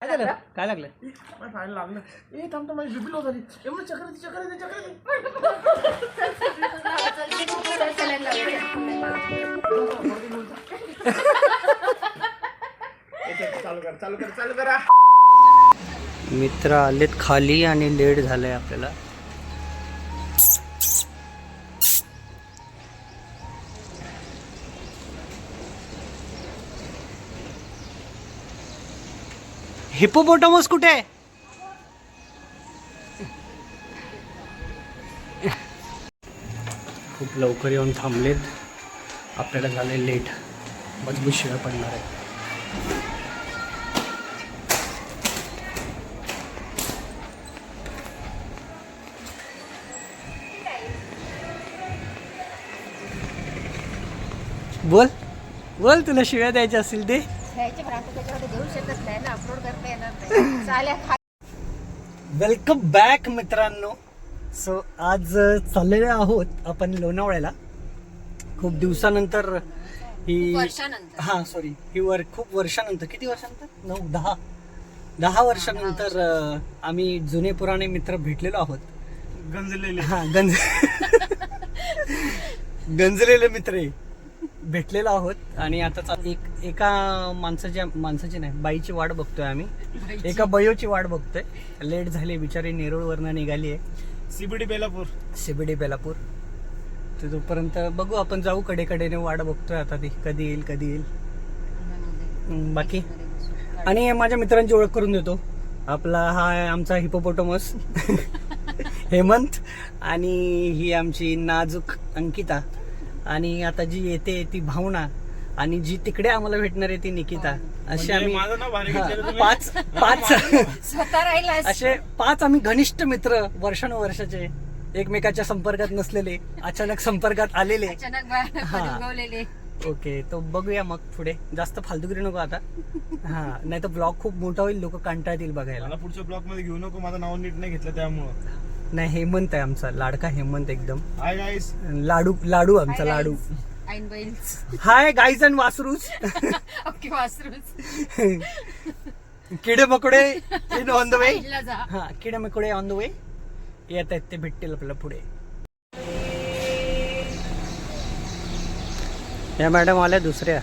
काय झालं? काय लागलं? फायला लागलं. ए थांब थांब, माझी बिबलो झाली. एवढं चक्कर येते, चक्कर येते, चक्कर येते. चालू कर, चालू कर, चालू करा. मित्र आलेत खाली आणि लेट झालंय आपल्याला. हिपोपोटामस कुठे आहे? खूप लवकर येऊन थांबलेत, आपल्याला झाले लेट. मजबूत शिवाय पडणार आहे. बोल बोल, तुला शिव्या द्यायच्या असतील ते. वेलकम बॅक मित्रांनो. सो आज चाललेले आहोत आपण लोणावळ्याला. खूप दिवसानंतर ही खूप वर्षानंतर, किती वर्षानंतर? 10 वर्षानंतर आम्ही जुने पुराणे मित्र भेटलेलो आहोत. गंजलेले. गंजलेले मित्र भेटलेलो आहोत. आणि आता एका माणसाची नाही, बाईची वाट बघतोय आम्ही. एका बयोची वाट बघतोय. लेट झाली, बिचारी नेरूळवरनं निघाली आहे. सीबीडी बेलापूर. तर तोपर्यंत बघू, आपण जाऊ कडेकडेने. वाट बघतोय आता ती कधी येईल. बाकी आणि माझ्या मित्रांची ओळख करून देतो. आपला हा आहे आमचा हिपोपोटामस हेमंत, आणि ही आमची नाजूक अंकिता, आणि आता जी येते ती भावना, आणि जी तिकडे आम्हाला भेटणार आहे ती निकिता. असे आम्ही असे 5 आम्ही घनिष्ठ मित्र, वर्षानुवर्षाचे, एकमेकाच्या संपर्कात नसलेले, अचानक संपर्कात आलेले. ओके, तो बघूया मग पुढे. जास्त फालतूगिरी नको आता. नाही तर ब्लॉग खूप मोठा होईल, लोक कंटाळतील बघायला. पुढच्या ब्लॉग मध्ये घेऊ नको, माझं नाव नीट नाही घेतलं त्यामुळं. नाही, हेमंत आहे आमचा लाडका हेमंत एकदम. Hi guys. लाडू आमचा लाडू. हाय गाईज अँड वासरूस. किडे मकोडे इन ऑन द वे. हा, किडे मकोडे ऑन द वे येत आहेत, ते भेटतील आपल्याला पुढे. या मॅडम आल्या दुसऱ्या.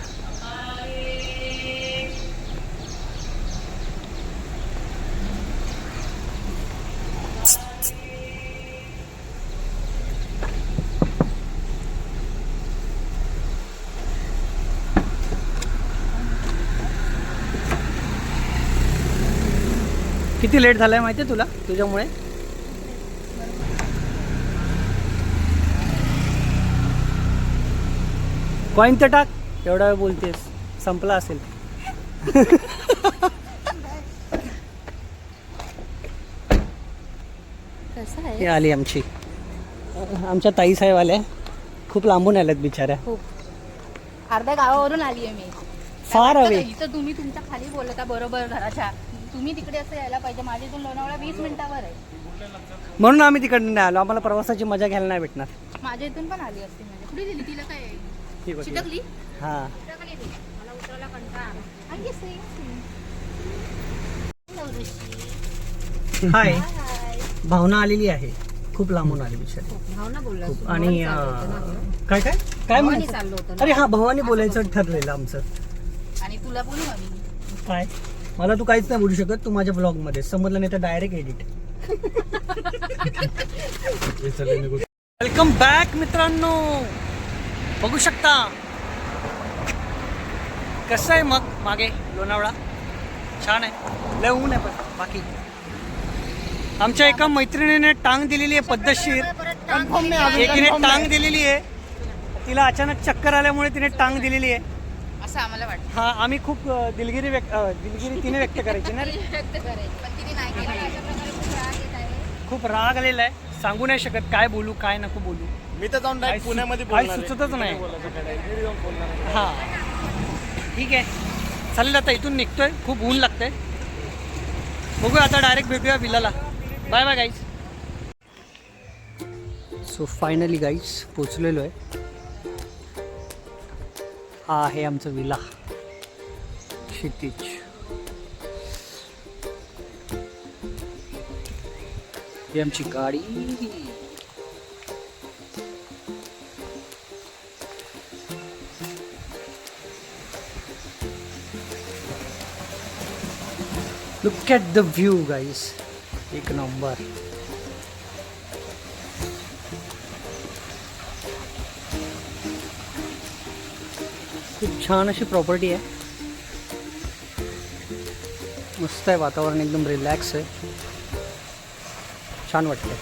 किती लेट झालाय माहितीये तुला? तुझ्यामुळे. कॉईन तर टाक, एवढा वेळ बोलतेस, संपला असेल. ही आली आमच्या ताई साहेब आल्या. खूप लांबून आल्यात बिचाऱ्या. अर्ध्या गावावरून आली आहे मी. फार हवे. इथं तुम्ही तुमच्या खाली बोलता बरोबर घराच्या. तुम्ही तिकडे असं यायला पाहिजे. माझ्या इथून लोणावळा 20 मिनिटावर आहे. म्हणून आम्ही तिकडे नाही आलो. आम्हाला प्रवासाची मजा घ्यायला नाही भेटणार. माझ्या इथून पण आली असते. म्हणजे कुठे दिली तिला? काय चिटकली? हा, मला उतरायला कंटाळा. हाय, भावना आलेली आहे. खूप लांबून आली बिचारी. भावना बोलला. आणि काय काय काय म्हणायचं? चाललो होतो. अरे हा, भवानी बोलायचं ठरलेलं आमचं. आणि तुला बोलू आम्ही काय? मला तू काहीच नाही बोलू शकत. तू माझ्या ब्लॉग मध्ये, समजलं नाही तर डायरेक्ट एडिट. वेलकम बॅक मित्रांनो. बघू शकता कसं आहे मग मागे लोणावळा. छान आहे, लय ऊन आहे, पण बाकी आमच्या एका मैत्रिणीने टांग दिलेली आहे पद्धतशीर. एकीने टांग दिलेली आहे. तिला अचानक चक्कर आल्यामुळे तिने टांग दिलेली आहे असं आम्हाला वाटतं. हा, आम्ही खूप दिलगिरी तिने व्यक्त करायची ना. व्यक्त करायची, पण तिने नाही केलं. खूप राग आलेला आहे, सांगू नाही शकत काय बोलू काय नको बोलू. मी तर जाऊन पुण्यामध्ये काय सुचतच नाही. हा, ठीक आहे, चालेल. आता इथून निघतोय, खूप ऊन लागतंय. बघूया आता, डायरेक्ट भेटूया विलाला. Bye bye guys. So finally guys पोचलेलो आहे. हा आहे आमचं विला क्षितिज. ही आमची गाडी. Look at the view guys, एक नंबर. खूप छान अशी प्रॉपर्टी आहे. मस्त आहे वातावरण, एकदम रिलॅक्स आहे, छान वाटतंय.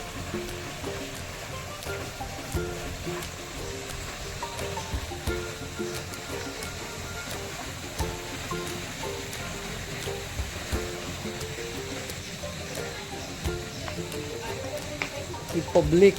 ही पब्लिक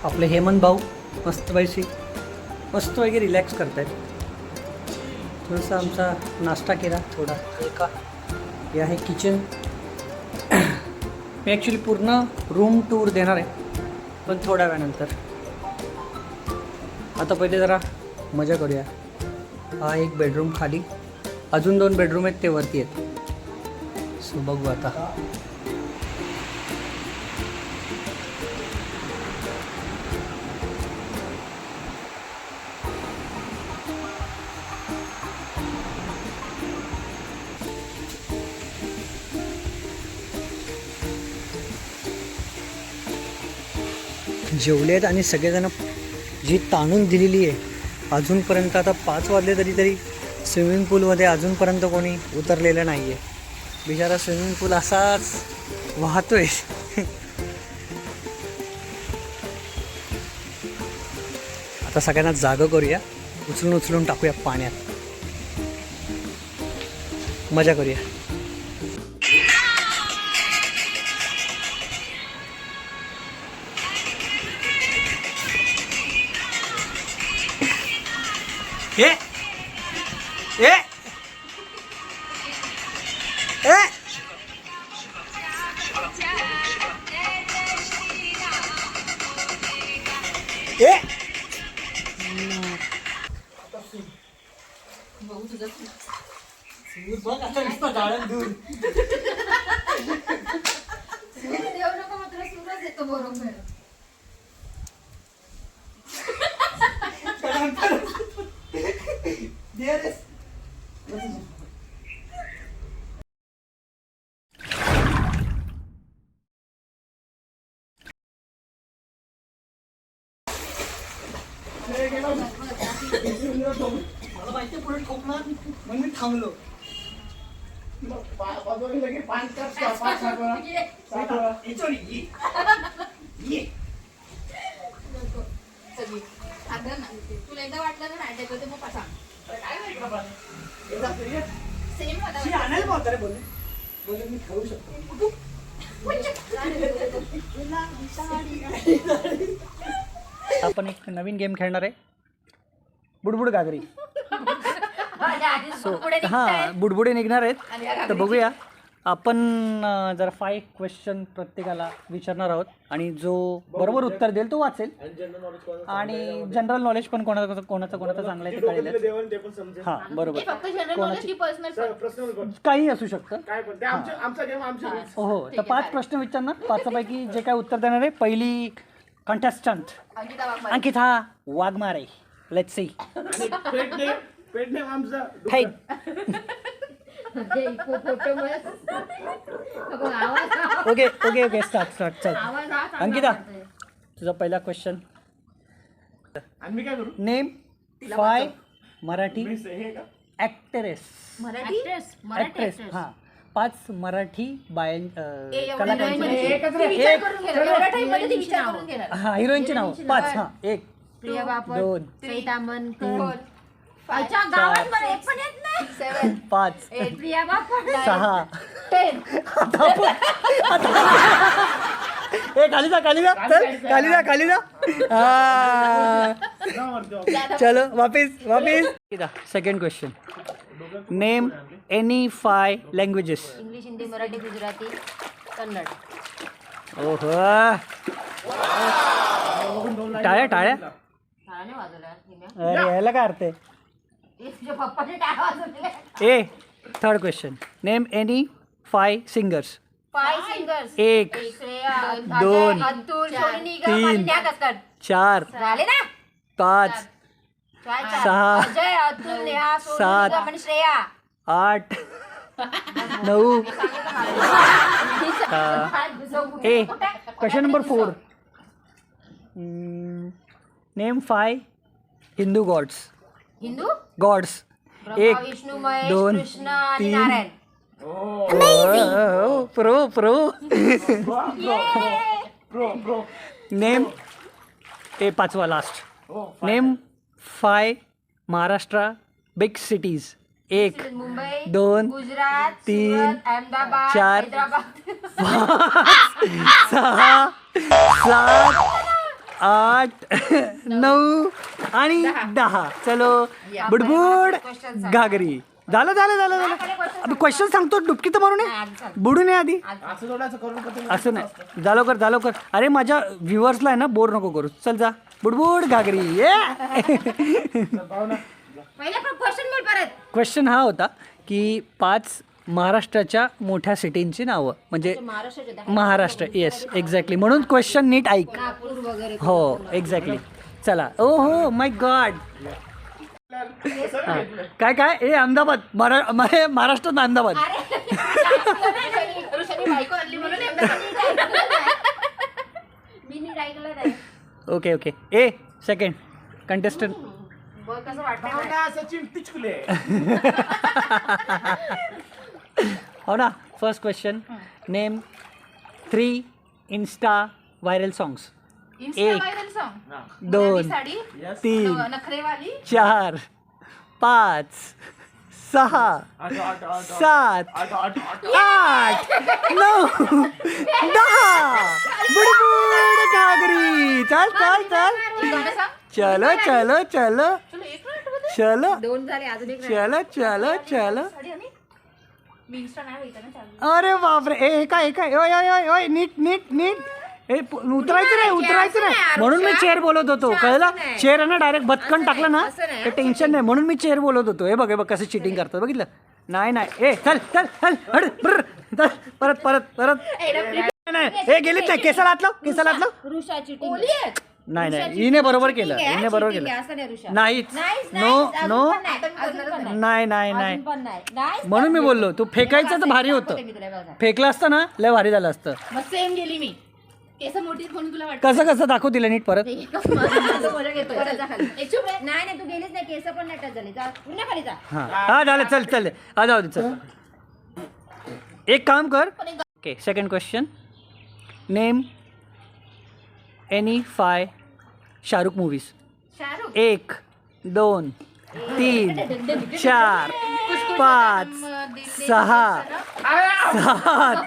आपले हेमंत भाऊ मस्तपैकी रिलॅक्स करतायत. थोडासा आमचा नाश्ता केला, थोडा हलका. हे आहे किचन. मी ॲक्च्युली पूर्ण रूम टूर देणार आहे, पण थोड्या वेळानंतर. आता पहिले जरा मजा करूया. हा एक बेडरूम खाली, अजून 2 बेडरूम आहेत, ते वरती आहेत. सो बघू आता. जेवले आहेत आणि सगळेजण जी ताणून दिलेली आहे अजूनपर्यंत. आता 5 वाजले तरी स्विमिंग पूलमध्ये अजूनपर्यंत कोणी उतरलेलं नाही आहे. बिचारा स्विमिंग पूल असाच वाहतोय. आता सगळ्यांना जागं करूया, उचलून टाकूया पाण्यात, मजा करूया. ए ए ए ए बघ आता नुसतं गाळण दूर. मला माहिती पुढे ठोकणार म्हणून मी थांबलो. तुला एकदा वाटलं ना नाही ते मग सांग. बोले मी खाऊ शकतो. आपण एक नवीन गेम खेळणार आहे, बुडबुड गागरी. सो हां, बुडबुडे निघणार आहेत. तर बघूया. आपण जरा 5 क्वेश्चन प्रत्येकाला विचारणार आहोत आणि जो बरोबर उत्तर देईल तो वाचेल. आणि जनरल नॉलेज पण कोणाचं चांगलं आहे ते कळेल. हां बरोबर, काही असू शकतं. हो, तर 5 प्रश्न विचारणार. 5 पैकी जे काय उत्तर देणार आहे, पहिली contestant Ankita Waghmare. Let's see. Okay start. चल अंकिता, तुझा पहिला क्वेश्चन. मी काय करू? Name 5 Marathi actress. ऍक्ट्रेस हां, 5 मराठी हां हिरोईनची नाव 5. हां 1 2 5 6 खाली जा. चलो वापिस. Second question. Name any 5 languages. English, Hindi, Marathi, Gujarati, Kannada. ओहो टाळ्या टाळ्या नाही वाजवला अरे यायला काय अर्थ आहे तुझ्या पप्पाने टाळ्या वाजवलेल्या. ए third question name any 5 singers 5 singers. एक श्रेया, दोन, अतुल, सोनी, तीन, मान्या, कसकट. 4 झाले ना 5 काय 6 अजय, अतुल, नेहा, सोनी, सात. निगम आणि श्रेया. 8 9 ए question number 4 name 5 Hindu Hindu gods Brahma, एक विष्णू, महेश, दोन, कृष्ण आणि तीन. नारायण. Bro Bro. नेम ए 5वा last name 5 Maharashtra big cities 1 Mumbai, दोन, गुजरात, तीन, सुरत, अहमदाबाद, चार. हैदराबाद. 6 7 8 9 आणि 10 चलो बुडबुड घागरी झालं अबे क्वेश्चन सांगतो डुबकी तर मारू नये बुडू नये आधी असं थोडं करून करतो. असं नाही झालो कर अरे माझ्या व्ह्युअर्सला आहे ना बोर नको करू चल जा बुडबुड घागरी ये पहिला क्वेश्चन बोल परत. क्वेश्चन हा होता की 5 महाराष्ट्राच्या मोठ्या सिटींची नावं म्हणजे महाराष्ट्र येस एक्झॅक्टली म्हणून क्वेश्चन नीट ऐक नागपूर वगैरे. हो एक्झॅक्टली चला ओ हो माय गॉड काय ए अहमदाबाद महाराष्ट्रात अहमदाबाद ऋषाली बायको आणली म्हणून मी नीट ऐकलं नाही. ओके ए सेकंड कंटेस्टंट बघ कसं वाटतं. भावना सचिन टिचकुले. हो ना first question name 3 insta viral songs एक. Viral song. 2 साडी 3 नखरेवाली 4 5 6 7 8 9 10 बुडबुड घागरी चल गाणं सांग. चलो 2 झाले अजून एक चलो साडी आणि मी इंस्टा नाही बघितलं ना चालू. अरे बापरे ए काय ओय नीट ए उतरायचं नाही म्हणून मी चेअर बोलत होतो कळलं चेअर आहे ना डायरेक्ट बदकन टाकलं ना ते टेन्शन नाही म्हणून मी चेअर बोलत होतो हे बघ कसं चिटिंग करतात बघितलं नाही ए चल हड ब्र चल परत नाही हे गेलीच नाही केसाला हातलं ऋषाची टीम. नाही हिने बरोबर केलं नाहीच नो नाही म्हणून मी बोललो तू फेकायचं तर भारी होतं फेकलं असतं ना लय भारी झालं असतं मग सेम गेली मी केस मोठी म्हणून तुला वाटतं कसं दाखव दिलं नीट परत नाही तू गेलीच नाही केस पण नाही टच झाले. जा पुन्हा खाली जा. हा झालं चल हा जाऊ दे चल एक काम कर okay second question name any 5 Shahrukh movies Shahrukh 1 2 3 4 5 6 7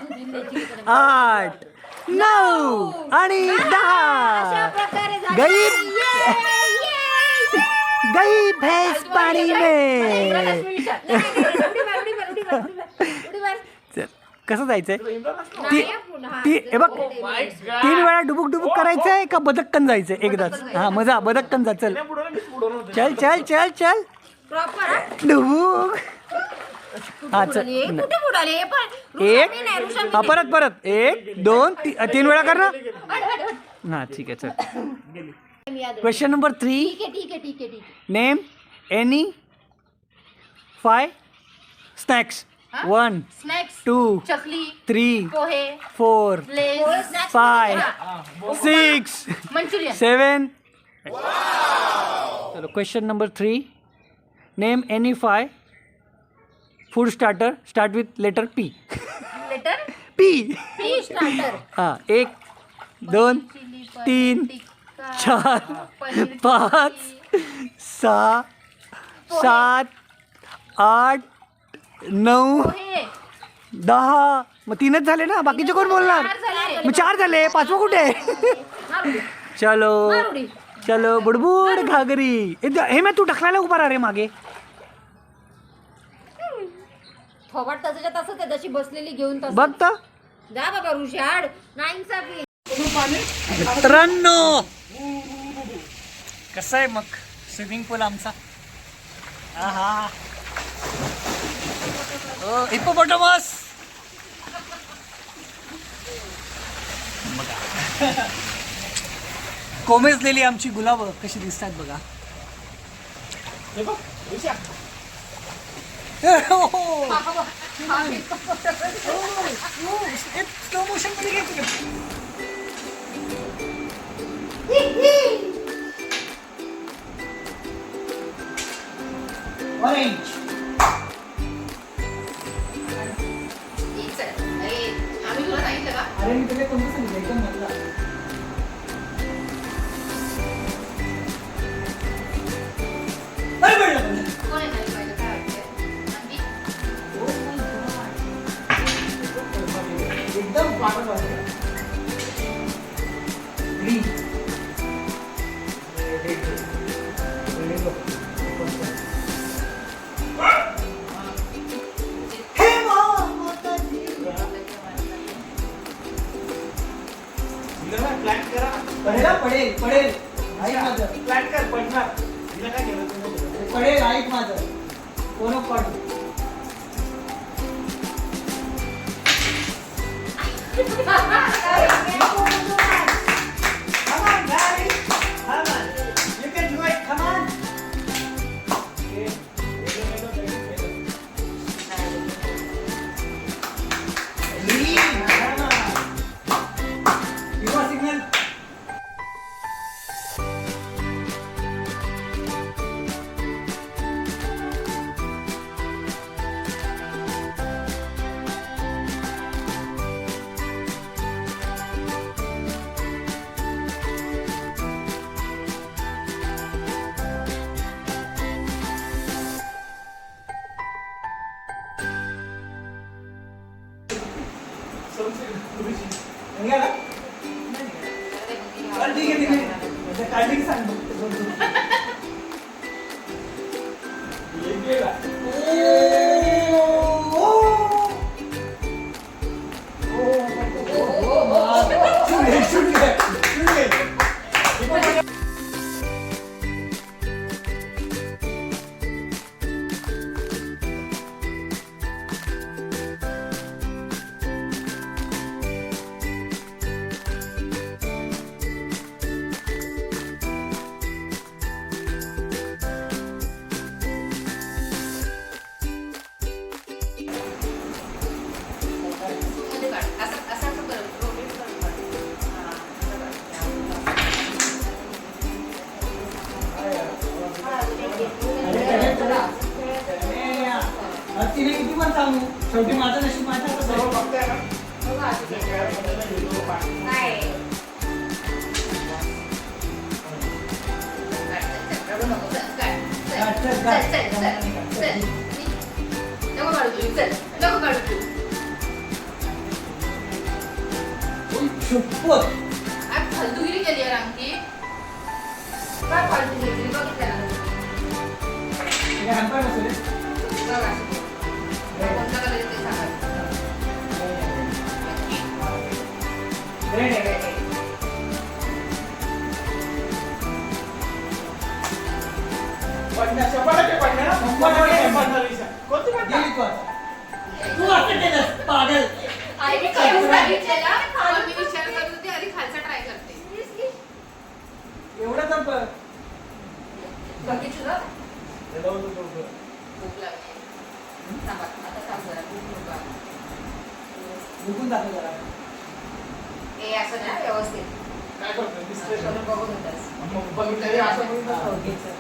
8 9 आणि 10 गई भैंस पाणी में चल कसं जायचंय हे बघ 3 वेळा डुबुक करायचंय का बदक्कन जायचंय एकदाच हा मजा बदक्कन जा चल डुबुक हा चल एक हा परत 1 2 3 वेळा कर ना हा ठीक आहे चल क्वेश्चन नंबर 3 ठीक आहे. Name any 5 snacks 1 snacks 2 chakli 3 pohe 4 Lay's 5 6 Manchurian 7 चलो question number 3 name any 5 food starter start with letter P letter P fish starter हाँ 1 2 3 4 5 6 7 8 9 पोहे 10 मग 3च झाले ना बाकीचे कोण बोलणार मग 4 झाले 5वं कुठे चलो बुडबुड घागरी हे मैं तू ढकलायला उभा राहा रे मागे थोबाड तसंच्या तसंच आहे जशी बसलेली घेऊन तसं बघ तर जा बाबा रुशाड नाईन्साफी. मित्रांनो कसं आहे मग स्विमिंग पूल आमचा? आहा हिप्पोपोटामस बघा. कोमेजलेली आमची गुलाबं कशी दिसतात बघा. हे बघ, ऋषा. स्लो मोशन मध्ये घ्यायचं. ऑरेंज आम्ही तुला सांगितलं का? अरे मी तुला कोणतं सांगितलं एकदम मधला. अरे बरं कोण आहे नाही पाहिलं काय वाटतं? एकदम पागल वाटलं. ग्रीन प्लॅन करा. पडेल पडेल ऐक माझं. प्लॅन कर पडणार. तिला काय केलं तुम्ही? पडेल ऐक माझं. कोण पड Come on, guys. Come on. You can do it. Come on. Green. Come on. Give a signal. निघाला? चल, ठीक आहे, ठीक आहे. काढली की सांग मग. एक गेला. तिने किती पण सांगू शेवटी माझं नशीब माझ्या हातात सर्व आहे. बघताय ना? जे काय बघताय ना, video पाहा. शपथ. फालतूगिरी केली आहे रामकी. काय फालतूगिरी बघितलं ना हे हॅम्पर नसेल रे. बघा कोणता कलर ते सांगा. रेड आहे, रेड आहे. पडणार, 100% पडणार. 100% पडणार, ऋषा. कोणती पडणार? गेली तू आता. तू असं केलंस पागल. आई मी खाऊन सांगितलेला पण मी विचार करत होते आधी खालचा ट्राय करते. एवढं तर बघितलं हे लावून देतो बघ. भूक लागली. थांबा आता थांब जरा भूक नको आहे. दुखून जातो जरा. हे असं ना व्यवस्थित काय करतोय? दिसतंय का? करून बघून होतास. मग बघितलं रे, असं बघितलं हा, असतं. घे चल.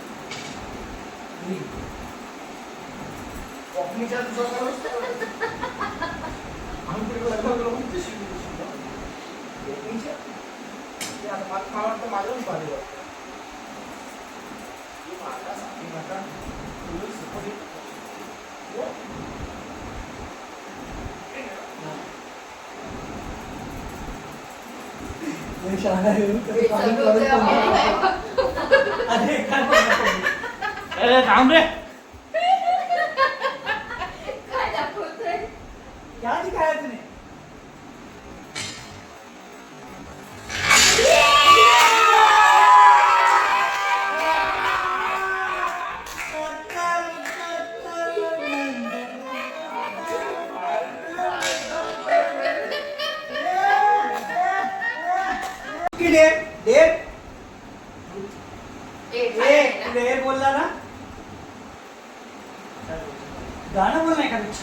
ग्रीन. वॉकिंगच्या दिवसात काय असतं? आम्ही तिकडे लग्न केलं म्हणून ते शिकलो. वॉकिंगच्या? ते आता मला वाटतं माझं पण पाहिजे वाटतं. हे माझा साथी नका. तुझं सुपर हिट. हो? हे शहाणा आहे. हे सगळं होतंय आपल्याला. अरे काय बोलतो? अरे थांब रे. काय दाखवतोय? या आधी काय तुम्ही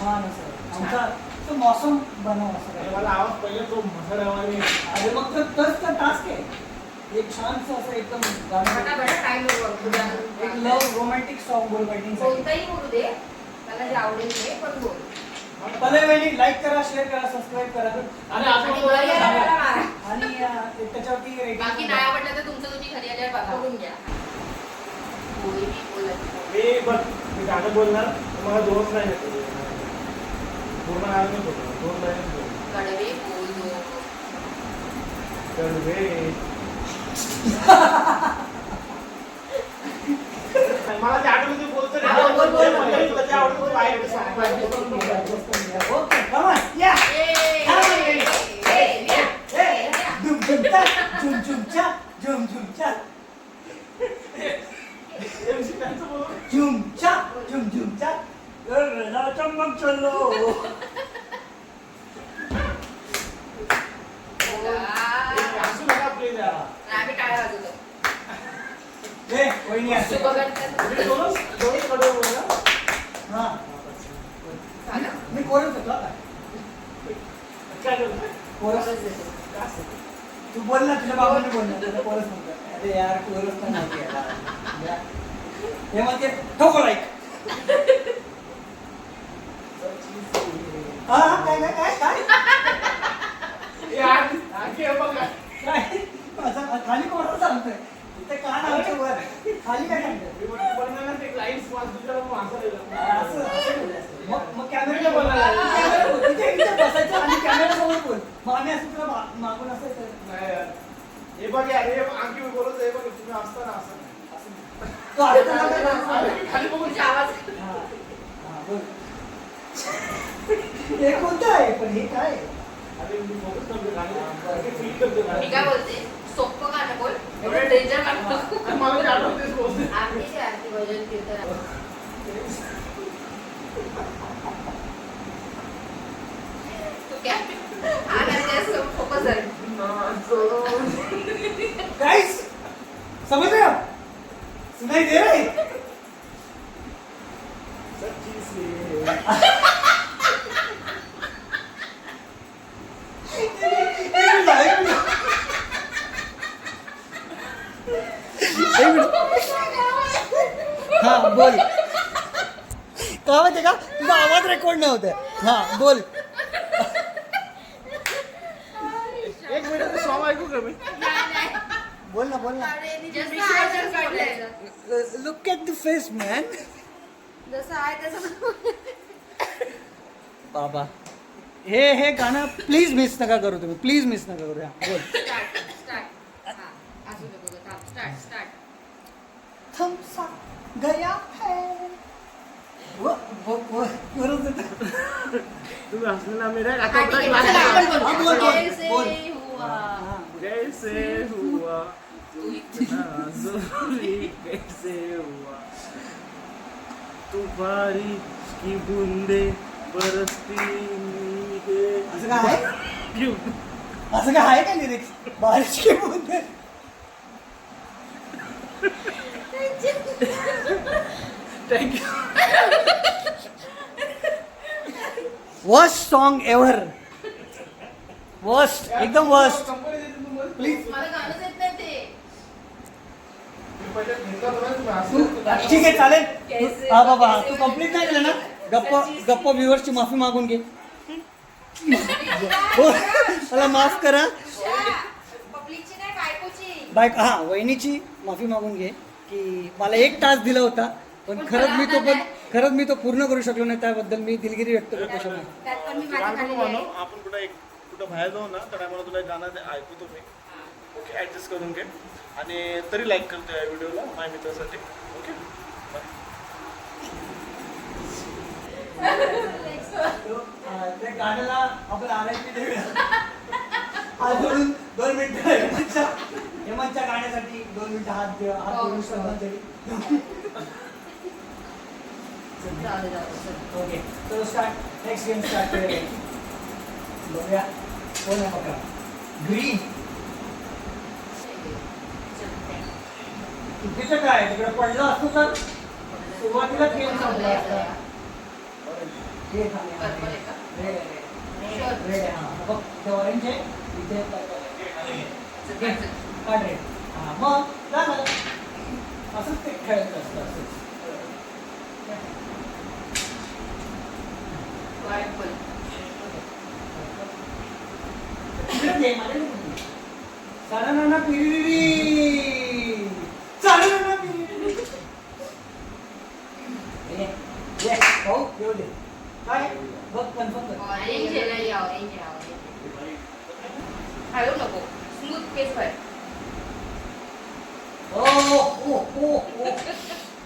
छान असं आमचा तो मौसम बनव असं आणि मला आवाज पहिले तो मसाल्यावाने अरे मग तोच तर टास्क आहे एक छानसं असं एकदम गाणं एक लव रोमॅन्टिक सॉन्ग बोल बैटिंगसाठी कोणताही बोलू दे मला जे आवडेल ते पण बोल. पहिले वहिनी लाईक करा शेअर करा सबस्क्राईब करा आणि आणि आपण घरी आल्यावर मला मारा. आणि त्याच्यावरती rating बाकी नाही आवडलं तर तुमचं तुम्ही घरी आल्यावर बघा. बघून घ्या. होय, मी बोलत. मी बघ मी गाणं बोलणार तर मला दोन नाही येते पूर्ण गाणं नाही बोलणार दोन लाईन बोलणार कडवे बोल दो. कडवे मला ते आठवलं ते बोलतो रे. हा, बोल, बोल, बोल. तुला जे आवडतं ते बाहेर सांग. Okay come on, yeah. झुम झुमचा झुम झुमचा झुम झुमचा झुमचा झुम झुमचा चमक चलो असू नका प्लीज यार. आम्ही टाळ्या वाजवतो. ए वहिनी असं तुम्ही दोनच कडवे बोलणार. हा झालं? मी कोरच होतो आता काय करतो कोरस काय असतं? तू बोल ना तुझ्या बाबांनी बोल ना तुला कोरस म्हणतो अरे यार कोरस तर नाही यार हे म्हणते ठोको लाईक हा काय काय काय काय यार आणखी हे बघा. काय असं खाली कोरस सांगतोय इथे कान आमच्या वर खाली काय सांगतोय मी बनवणार ते लाईन्स वाच दुसऱ्या माणसाला येतात. असं असं बोलायचं. मग कॅमेरा बोल इथे बसायचं आणि कॅमेरा समोर बोल मग आम्ही असं तुला मागून असायचं नाही यार. हे बघ यार हे आणखी मी बोलत हे बघ तुम्ही असताना असं नाही. तो ऐकतो का काय? आणि खाली बघून तुमचे आवाज हा, हा, बोल. हे कोणतं आहे पण हे काय आहे? अरे मी फोकस करतो गाणी फील करतो मी गाणी. काय बोलते सोपं गाणं बोल एवढं डेंजर गाणं नको. आणि मला ते आठवतं तेच बोलते. आरतीची आरती भजन कीर्तन तू काय हा गाणं फोकस आहे. Guys, समझ रहे हो? सुनाई दे रहा है? सच्ची से हा बोल का माहितीये का तुझा आवाज रेकॉर्ड नाही होत हा बोल एक मिनिट सॉन्ग ऐकू का मी? बोल ना जसं आहे तसं काढलंय. Look at the face man जसं आहे तसं बाबा हे गाणं प्लीज मिस नका करू तुम्ही प्लीज मिस नका करू बोल स्टार्ट स्टार्ट हा असू नको स्टार्ट स्टार्ट थम्स गया है वरच येतं. तुम्ही हसले ना मेरे हा, ठीक आहे. चला, आपण बोलू. हा, बोल, बोल, कैसे बोल. हुआ? हा. कैसे हुआ इतना जरूरी कैसे हुआ तू बारिश की बूंदे बरसती नीचे असं काय आहे क्यों असं काय आहे का लिरिक्स बारिश की बूंदे thank you worst song ever worst एकदम वर्स्ट कंपनी देते तुम्हाला प्लीज मला गाणंच येत नाही ते. मी पहिले घेतला होता ना तू तुम्ही ठीक आहे चालेल कैसे- हा बाबा कैसे तू कंप्लीट नाही केलं ना गप्प व्ह्युअर्सची माफी मागून घे हो, मला माफ करा पब्लिकची नाही बायकोची. बाईक हा वहिनीची माफी मागून घे की मला एक तास दिला होता पण खरंच मी तो पूर्ण करू शकलो नाही त्याबद्दल मी दिलगिरी व्यक्त करतो शकलो त्यात पण मी माझी गाणं खाल्लेली म्हणू आहे. आपण कुठं बाहेर जाऊ ना तर मला तुला एक गाणं ऐकतो मी ओके ऍडजस्ट करून घे आणि तरी लाईक करतो या व्हिडिओला माझ्या मित्रासाठी ओके त्या गाण्याला आपण आरायची देऊया हात जोडून 2 मिनिटं हेमंतच्या गाण्यासाठी 2 मिनिटं हात जोडून श्रद्धांजली जाऊ दे, चल. ओके तो स्टार्ट नेक्स्ट गेम स्टार्ट करूया बघूया कोण आहे पकडा ग्रीन चुकीचं काय तिकडे पडलं असतो तर सुरुवातीला गेम संपला असता हे खाली आहे. Purple आहे का? रेड आहे, रेड. Sure. रेड आहे, हा. बघ ते ऑरेंज आहे इथे purple आहे. घे. काढ रेड. हा मग झालं. असंच ते खेळत असतं असंच. Purple. इकडे दे, माझ्याकडे दे. साडानाना पिरिरिरी. साडानाना पिरिरिरी. ये, भाऊ, येऊ दे. काय? बघ, कन्फर्म कर. Orange आहे ना, हे orange आहे, orange आहे. हळू नको. Smooth केस पाहिजे. ओ.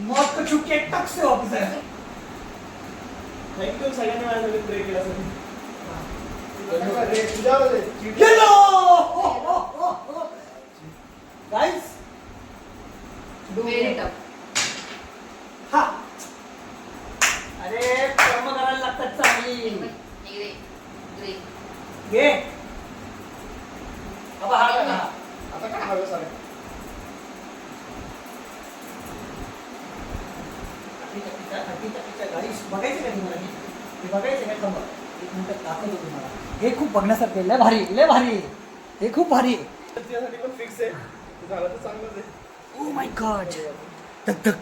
मौत को छुप के टक से वापस आया. थँक्यू सगळ्यांनी माझ्यासाठी ब्रेक केल्यासाठी. तुझ्यावर आहे. येलो. Guys, Very tough. हा. अरे कर्म करायला लागतात चांगली. इकडे. Green. घे. अब हा बघा. आता काय हवं सारे गाईस बघायचं का तुम्हाला हे बघायचं का थांबा एक मिनिट दाखवतो तुम्हाला हे खूप बघण्यासारखं आहे. लय भारी हे खूप भारी आहे. त्यासाठी पण फिक्स आहे ते झालं तर चांगलंच आहे. ओ माय गॉड धक धक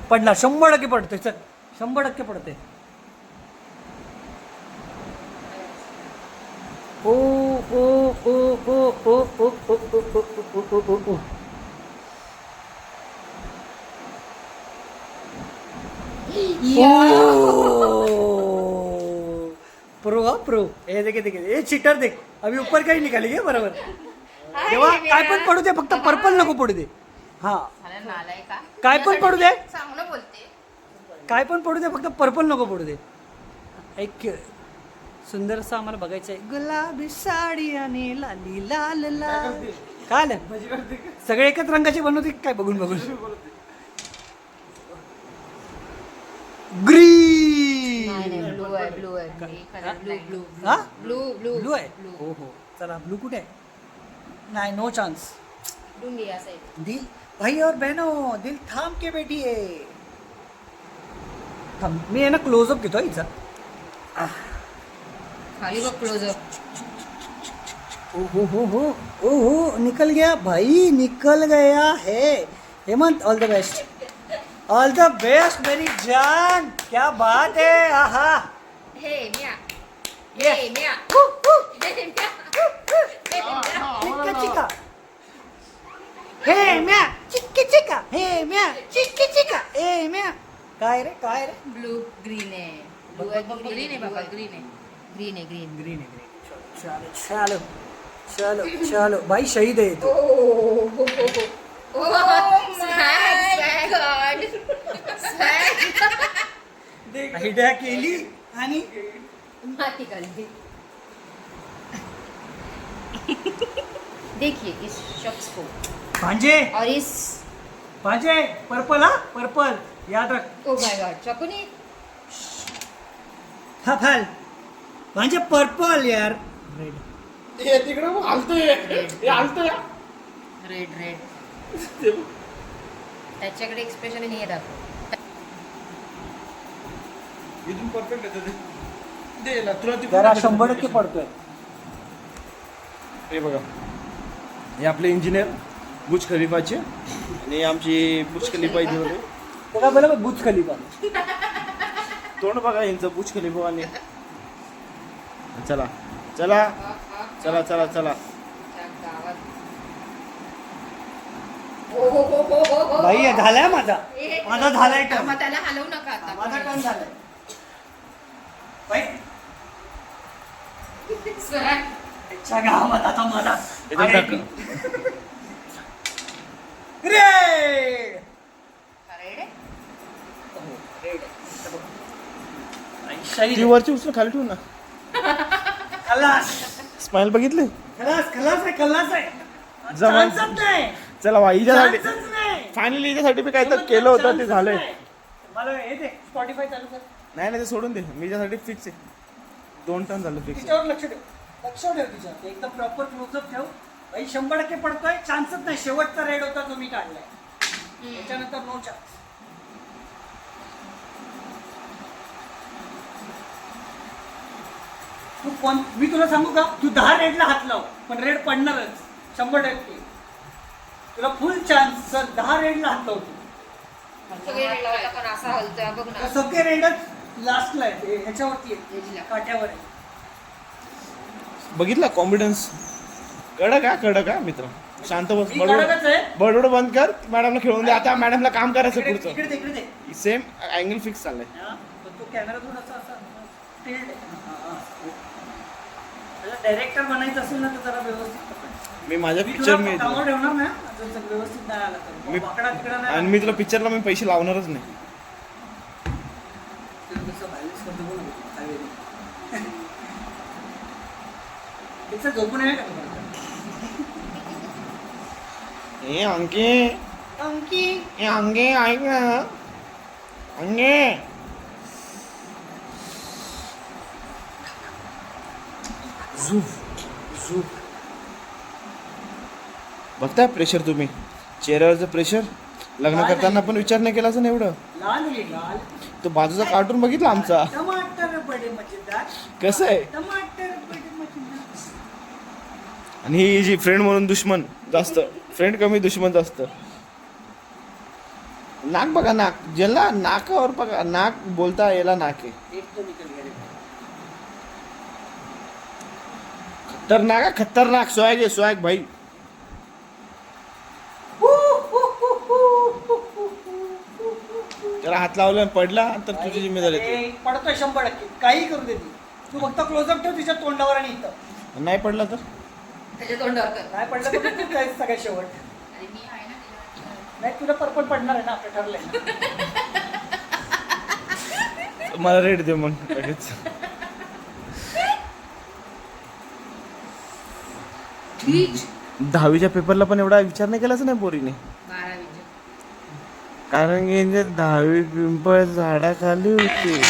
पडला 100% पडतोय चल 100% पडते. ओ ओ ओ ओ ओ ओ ओ ओ ओ. प्रो ये देखे ये चीटर देख अभी ऊपर का ही निकाली है बराबर. तेव्हा काय पण पडू दे फक्त पर्पल नको पडू दे. हा काय पण पडू दे चांगलं बोलते. काय पण पडू दे फक्त पर्पल नको पडू दे. एक सुंदरसं आम्हाला बघायचं आहे. गुलाबी साडी आणि लाली लाल लाल काय आलं सगळे एकच रंगाचे बनवते काय बघून ग्रीन ब्लू आहे ब्लू आहे ब्लू हा ब्लू ब्लू ब्लू आहे हो हो चला ब्लू कुठे आहे. नाही नो चान्स. ब्लू या साइड. दिल भाई और बहनों दिल थांब के बैठी है. थांब मी आहे ना क्लोजअप घेतो हिचा. खाली बघ क्लोजअप. ओहो निकल गया भाई निकल गया है. हेमंत ऑल द बेस्ट मेरी जान क्या बात है. आहा हे म्या ये. हे म्या चिक्का चिक्का हे म्या चिक्की चिक्का हे म्या चिक्की चिक्का हे म्या. काय रे ब्लू ग्रीन आहे. ब्लू आहे ग्रीन आहे बाबा ग्रीन आहे ग्रीन आहे ग्रीन. ग्रीन है चलो चलो चलो चलो भाई शहीद है तो. आयडिया केली आणि माती काढली. देखिए इस शख्स को भांजे और इस भांजे पर्पल हा पर्पल याद रख. ओ माय गॉड चकुनी हा फाल भांजे पर्पल यार. रेड हे तिकडे हालतोय हे हालतोय रेड त्याच्याकडे एक्सप्रेशन नाही दाखव. इथून परफेक्ट येतं ते दे ना तुला ती जरा 100% पडतोय. हे बघा हे आपले इंजिनियर बुर्ज खलिफाचे आणि आमची बुर्ज खलिफा इथे होते. बघा बरं बुर्ज खलिफा तोंड बघा यांचं बुर्ज खलिफा आणि चला चला चला चला चला भाई झालाय माझा झालाय टर्न. मग त्याला हलवू नका माझा आता. टर्न झालाय भाई. इच्छा गावात आता माझा इथं टाक. रेड ती वरची उचल खाली ठेवू ना. खलास स्माइल बघितली खलास आहे जमान. चान्सच नाही. चला वा हिच्यासाठी चान्सच नाही. फायनली हिच्यासाठी मी काय तर केलं होतं ते झालंय. मला हे दे स्पॉटीफाय चालू कर. नाही नाही ते सोडून दे मी हिच्यासाठी फिक्स आहे. 2 टन झालं फिक्स. तिच्यावर लक्ष ठेव तिच्या एकदम प्रॉपर क्लोजअप ठेव भाई. 100% पडतोय चान्सच नाही. शेवटचा रेड होता जो मी काढलाय. त्याच्यानंतर नो चान्स. मी तुला सांगू का, तू 10 रेडला हात लाव पण रेड पडणारच 100%. तुला फुल चान्स. सर 10 रेडला हात लावतो. पण असा हलतोय बघ ना. सगळे रेडच लास्टला आहे, ह्याच्यावरती आहे, काठ्यावर आहे. बघितला कॉन्फिडन्स. कडक आहे मित्र. शांत बस. मी कडकच आहे. बडबड बंद कर. मॅडमला खेळून दे. आता मॅडमला काम करायचं इकडे पुढचं. इकडे इकडे दे. सेम अँगल फिक्स चाललंय. हा, पण तो कॅमेरा थोडासा असा tilt आहे. डायरेक्टर बनायचं असेल ना तर जरा व्यवस्थित पकड. मी माझ्या मी पिक्चर तुला कामावर ठेवणार ना जर सगळं व्यवस्थित नाही आलं तर. मी- वाकडा तिकडा नाही आणि मी तुला पिक्चरला मी पैसे लावणारच नाही. तुला कसं balance करतो बघ ना, काय वेगळं. तिचं झोपून आहे का तुम्हाला? ए अंके ऐक ना अंगे. झूप बघताय प्रेशर तुम्ही, चेहऱ्यावरचं प्रेशर. लग्न करताना पण विचार नाही केला असं ना एवढं. लाल आहे, लाल. तो बाजूचा कार्टून बघितला आमचा, टमाटर बडे मजेदार. कसं आहे. टमाटर बडे मजेदार. आणि ही जी फ्रेंड म्हणून दुश्मन जास्त, फ्रेंड कमी दुश्मन जास्त. नाक बघा, नाक ज्याला नाकावर बघा, नाक बोलता याला नाक आहे. एक तो निकल गया रे. खतरनाक आहे, खतरनाक. स्वॅग आहे, स्वॅग भाई. त्याला हात लावला आणि पडला तर तुझी जिम्मेदारी आहे. ए, पडतोय 100%. काही करू दे ती. तू फक्त क्लोजअप ठेव तिच्या तोंडावर आणि इथं. नाही पडला तर त्याच्या तोंडावर कर. नाही पडलं तर तू काय सगळ्यात शेवट. आणि मी आहे ना त्याच्यावर. नाही तुला पर्पल पडणार आहे ना, आपलं ठरलंय. मला रेट दे मग लगेच. बीच 10वीच्या पेपरला पण एवढा विचार नाही केलाच नाही पोरीने. 12वीच्या. कारण की 10वी पिंपळ झाडाखाली होती.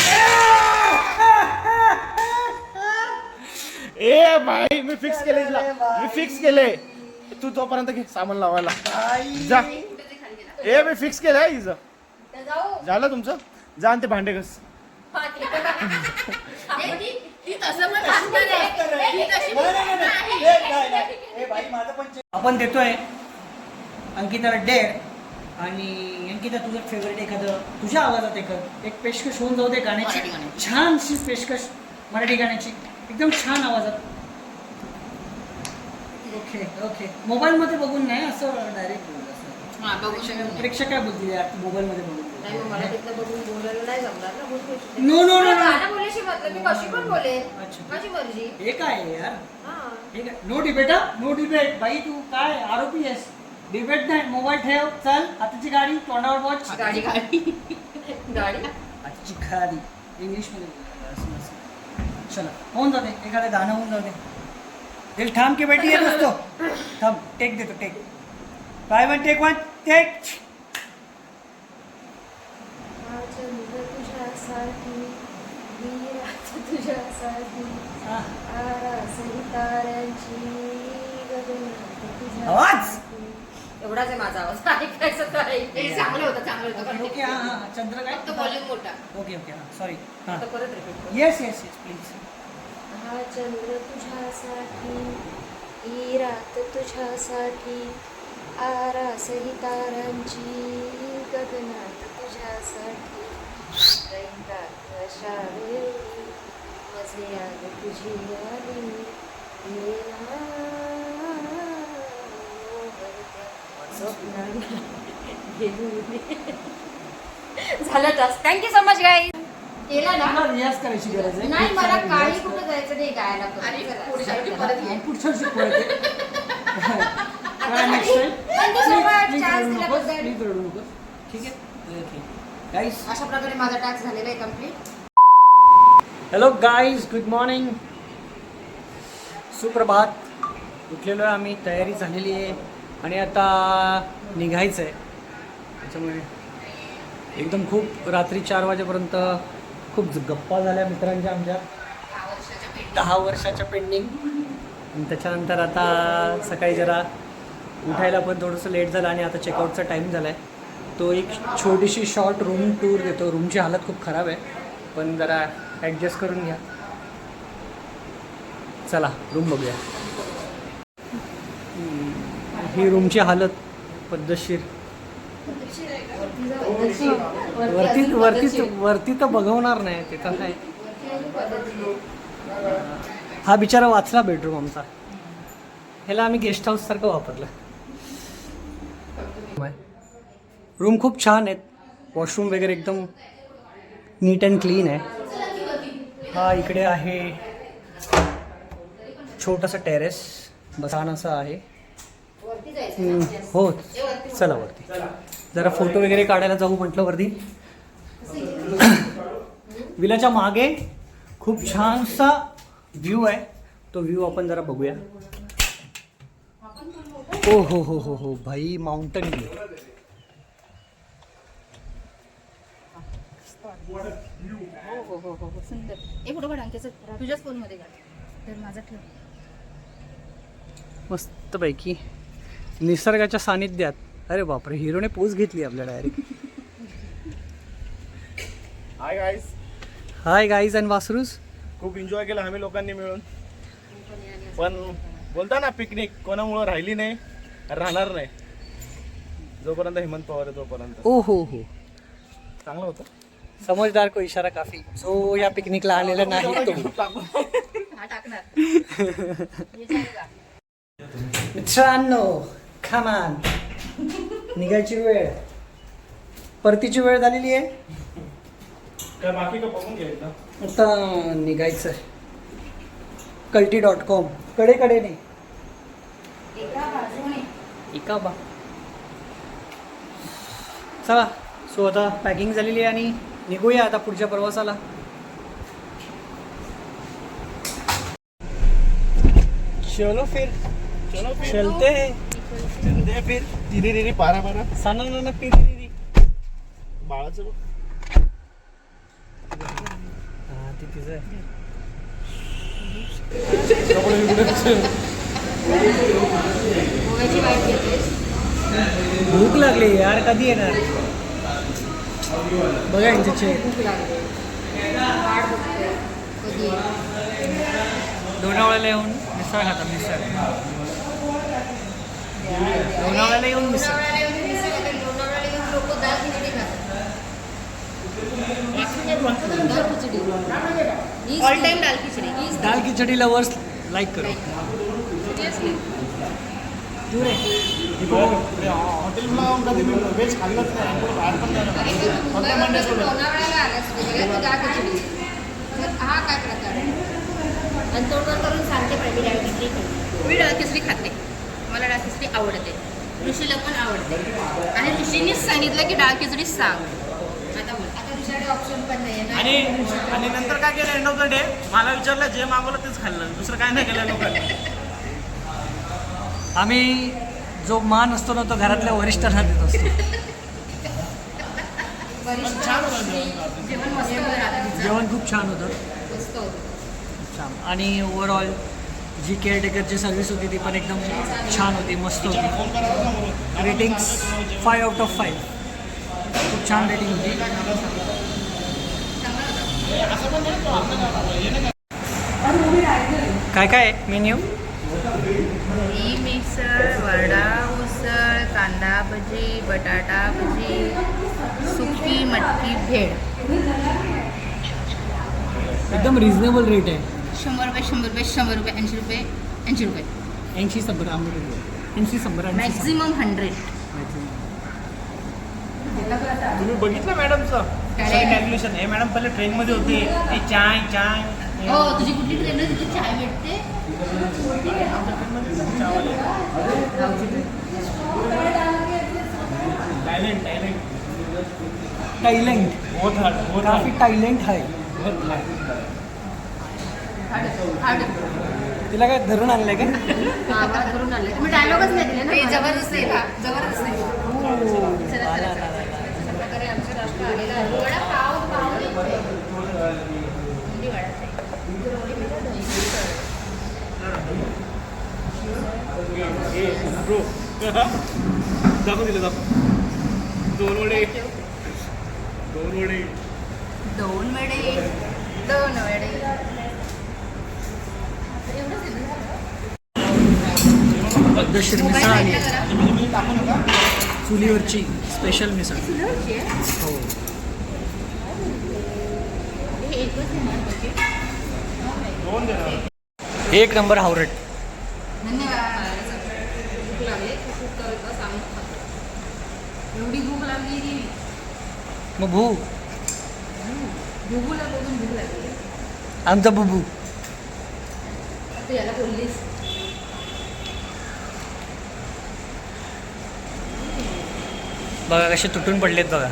ए भाई मी फिक्स केले हिला. मी फिक्स केले. तू तोपर्यंत घे सामान लावायला जा. कुठे ते खाली गेला. ए मी फिक्स केलंय हिचं. तर जाऊ. झालं तुमचं. जा आणि ते भांडे घस. ए, ती तसं पण सांगणार आहे. ती तशी पण सांगणार आहे. आपण देतोय अंकिताला डेअर. आणि अंकिता तुझं फेवरेट एखादं तुझ्या आवाजात एक पेशकश होऊन जाऊ दे गाण्याची. मराठी गाण्याची. छानशी पेशकश मराठी गाण्याची, एकदम छान आवाजात. Okay okay. मोबाईलमध्ये बघून नाही, असं डायरेक्ट बोल. असं हा, बघू शकत प्रेक्षक काय बोलतील यार मोबाईलमध्ये बघून. नाही, मग मला तिथलं बघून बोलायला नाही जमणार ना. बोलू नो नो नो गाणं बोलायची मतलब मी कशी पण बोलेन. अच्छा. माझी मर्जी. हे काय आहे यार. हा. हे काय नो डिबेट. No debate. बाई तू काय आरोपी आहेस. डिबेट नाही. मोबाईल ठेव. चल हाताची गाडी तोंडावर वॉच. गाडी गाडी गाडी. हाताची गाडी इंग्लिशमध्ये बोल. असं नसतं. चला होऊन जाते. एखादं गाणं होऊन जाते. दिल थांब के बेटी येत असतो. थांब टेक देतो. Take 5 1 take 1 take. तुझ्यासाठी तुझ्यासाठी आवाज. एवढाच आहे माझा आवाज. ऐकायचं काय. चांगलं होतं, चांगलं होतं. ओके. हां हां चंद्र काय फक्त व्हॉल्यूम मोठा. ओके ओके हां सॉरी. हां आता परत रिपीट कर. Yes yes yes please. हा चंद्र तुझ्यासाठी, ही रात तुझ्यासाठी, आरासही तारांची गगनात तुझ्यासाठी. रंगात अशा वेळी मजे आग तुझी आली, येला स्वप्नाला घेऊन. झालं task. Thank you so much guys. केला ना. मला रियाज करायची गरज आहे. नाही, खूप मला सारा काही रियाज कुठं जायचं नाही गायला. पुढच्या वर्षी परत ये. काय next time? Thank you so much. Please Chance रडू नकोस. दिल्याबद्दल. Please रडू नकोस. ठीक आहे ओके गाईज. अशा प्रकारे माझा टास्क झालेला आहे complete. Hello guys, good morning. सुप्रभात. उठलेलो आहे आम्ही. तयारी झालेली आहे आणि आता निघायचं आहे. त्याच्यामुळे एकदम खूप रात्री 4 वाजेपर्यंत खूप गप्पा झाल्या मित्रांच्या आमच्या. 10 वर्षाच्या पेंडिंग. आणि त्याच्यानंतर आता सकाळी जरा उठायला पण थोडंसं लेट झालं आणि आता चेकआउटचा टाईम झाला आहे. तो एक छोटीशी शॉर्ट रूम टूर देतो. रूमची हालत खूप खराब आहे, पण जरा ॲडजस्ट करून घ्या. चला रूम बघूया. ही रूमची हालत पद्धतशीर. वरती तर बघवणार नाही ते तर काय. हा बिचारा वाचला बेडरूम आमचा. ह्याला आम्ही गेस्ट हाऊस सारखं वापरलं. रूम खूप छान आहेत. वॉशरूम वगैरे एकदम नीट अँड क्लीन आहे. हा इकडे आहे छोटासा टेरेस, छान असं आहे. हो चला वरती जरा फोटो वगैरे काढायला जाऊ म्हटलं वरती. विलाच्या मागे खूप छानसा व्ह्यू आहे. तो व्ह्यू आपण जरा बघूया. ओ हो हो हो हो भाई, माउंटन व्ह्यू. हो सुंदर. एक फोटो काढ अंकेचा, तुझ्याच फोनमध्ये काढ. तर माझा ठेव. मस्तपैकी निसर्गाच्या सानिध्यात. अरे बापरे, हिरोने पोज घेतली आपल्या डायरेक्ट. हाय गाईज अँड वासरूस. खूप एन्जॉय केला आम्ही लोकांनी मिळून. पण बोलता ना, पिकनिक कोणामुळं राहिली नाही, राहणार नाही. जोपर्यंत हेमंत पवार आहे तोपर्यंत. ओ हो हो, चांगलं होतं. समजदार को इशारा काफी. जो या पिकनिकला आलेला नाही तो. हा टाकणार. मित्रांनो खमान, निघायची वेळ, परतीची वेळ झालेली आहे. काय बाकी का बघून घ्यायचं. आता निघायचं आहे. कल्टी.com कडे नाही एका बा. चला सो आता पॅकिंग झालेली आहे आणि निघूया आता पुढच्या प्रवासाला. चलो फिर चलते हैं. चलते फिर तिरी रिरी पारा पारा. साना नाना पिरी. बाळाचं बघ. हा ते तिचं आहे. गोव्याची वाईट घेतेस. भूक लागली यार, कधी येणार बघा यांचे चेक. भूक लागली. वाट बघतोय कधी. लोणावळ्याला येऊन मिसळ खाता. मिसळ लोणावळ्याला येऊन मिसळ. लोणावळ्याला येऊन लोक दाल खिचडी खातात. दाल खिचडी. ऑल टाइम दाल खिचडी. दाल खिचडी लवर्स लाईक करो. सिरियसली. हॉटेलला कधी व्हेज खाल्लंच नाही. बाहेर पण नाही. लोणावळ्याला आलास वगैरे तू दाल खिचडी. तर हा काय प्रकार आहे. आणि तोंड करून सांगते पाहिजे डाळ खिचडी. मी डाळ खिचडी खाते. मला डाळ खिचडी आवडते. ऋषीला पण आवडते. आणि ऋषीनीच सांगितलं की डाळ खिचडी सांग. आता बोल. आता ऋषीकडे ऑप्शन पण नाही आहे. आणि नंतर काय केलं, एंड ऑफ द डे मला विचारलं, जे मागवलं तेच खाल्लं. दुसरं काय नाही केलं लोकांनी. आम्ही जो मान असतो ना तो घरातल्या वरिष्ठांना देत असतो. जेवण मस्त होतं रात्रीचं. जेवण खूप छान होतं. मस्त होतं. छान. आणि ओव्हरऑल जी केअरटेकरची सर्व्हिस होती ती पण एकदम छान होती, मस्त होती. रेटिंग्स 5/5. खूप छान रेटिंग होती. काय काय मेन्यू. ही मिसळ, वडा, उसळ, कांदा भजी, बटाटा भजी, सुकी मटकी भेळ. एकदम रिझनेबल रेट आहे. 100 रुपये 100 रुपये 100 रुपये 80 रुपये 80 रुपये 80-100 मॅक्झिमम 100. तुम्ही बघितलं मॅडमचं कॅल्क्युलेशन. हे मॅडम पहिले ट्रेनमध्ये होते. हे चाय चाय. हो, तुझी कुठली ट्रेन आहे. तुझी चाय भेटते. टायलंड काफी टायलंड आहे. तिला काय धरून आणलंय का. धरून आणले तुम्ही. डायलॉगच नाही दिले ना. जबरदस्त आहे का. जबरदस्त आहे. चला चला चला. अशा प्रकारे आमचं राष्ट्र आलेलं आहे. वडा पाव पाव देतोय. थंडी वाढत आहे. दाखव दिलं दाखव. 2 वडे 2 वडे 2 वडे. पद्धतशीर मिसळ आली चुलीवरची स्पेशल मिसळ. हो एक नंबर हावरट. एवढी भूक लागली रे. मग भू बुबूला बघून भूक लागली. आमचा बुबू. तू याला बोललीस बघा कसे तुटून पडलेत बघा.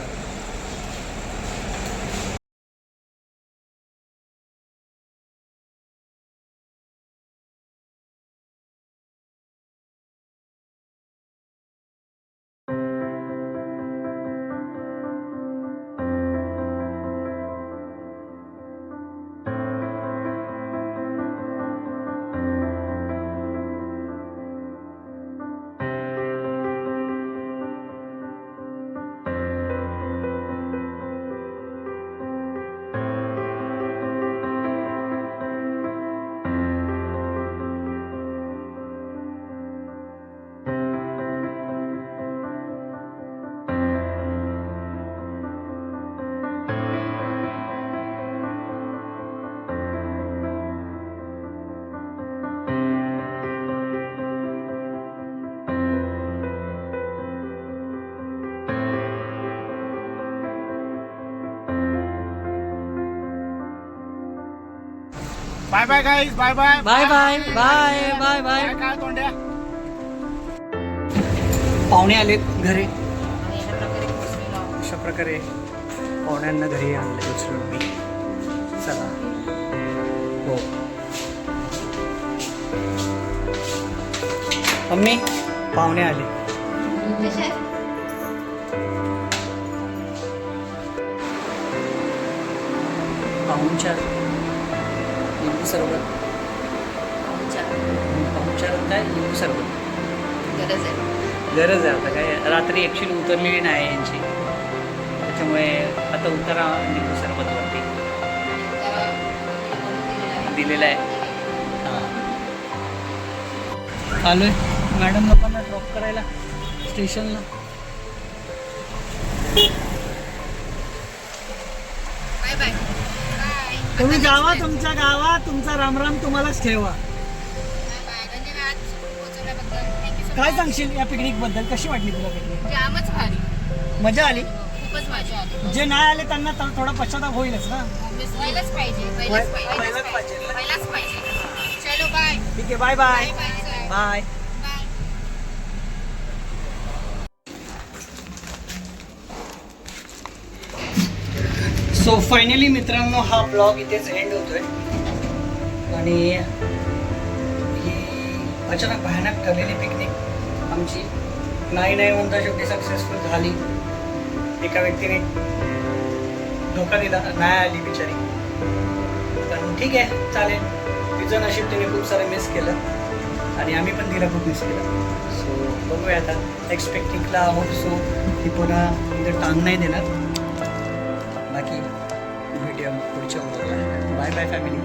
Bye bye guys. Bye bye bye bye bye bye bye. काय तोंड्या. पाहुणे आलेत घरी. आणि अशा प्रकारे पोचलेलो आहोत. अशा प्रकारे पाहुण्यांना घरी आणले उचलून मी. चला. हो मम्मी पाहुणे आले. कशा आहेत? पाहुणचार लिंबू सरबत. पाहुणचार काय लिंबू सरबत. गरज आहे. गरज आहे आता काय. रात्री ॲक्च्युली उतरलेली नाही यांची, त्याच्यामुळे आता उतारा लिंबू सरबतवरती दिलेला आहे. हां आलो आहे मॅडम लोकांना ड्रॉप करायला स्टेशनला. Bye bye bye. तुम्ही जावा तुमच्या गावात. तुमचा रामराम तुम्हालाच ठेवा. धन्यवाद पोहोचवल्याबद्दल. थँक्यू. काय सांगशील या पिकनिक बद्दल. कशी वाटली तुला पिकनिक. जामच भारी. मजा आली. खूपच मजा आली. जे नाही आले त्यांना थोडा पश्चाताप होईलच ना. पहिलाच पाहिजे. पहिलाच पाहिजे. पहिलाच पाहिजे. चलो बाय. ठीक आहे. Bye bye bye bye. So finally मित्रांनो हा ब्लॉग इथेच एंड होतोय. आणि ही अचानक भयानक ठरलेली पिकनिक आमची नाही म्हणता शेवटी सक्सेसफुल झाली. एका व्यक्तीने धोका दिला, नाही आली बिचारी. पण ठीक आहे चालेल. तिचं नशीब तिने खूप सारं मिस केलं आणि आम्ही पण तिला खूप मिस केलं. सो बघूया आता नेक्स्ट पिकनिकला होप सो ती पुन्हा इथं टांग नाही देणार. बाकी भेटूया पुढच्या व्हिडिओला. Bye bye family.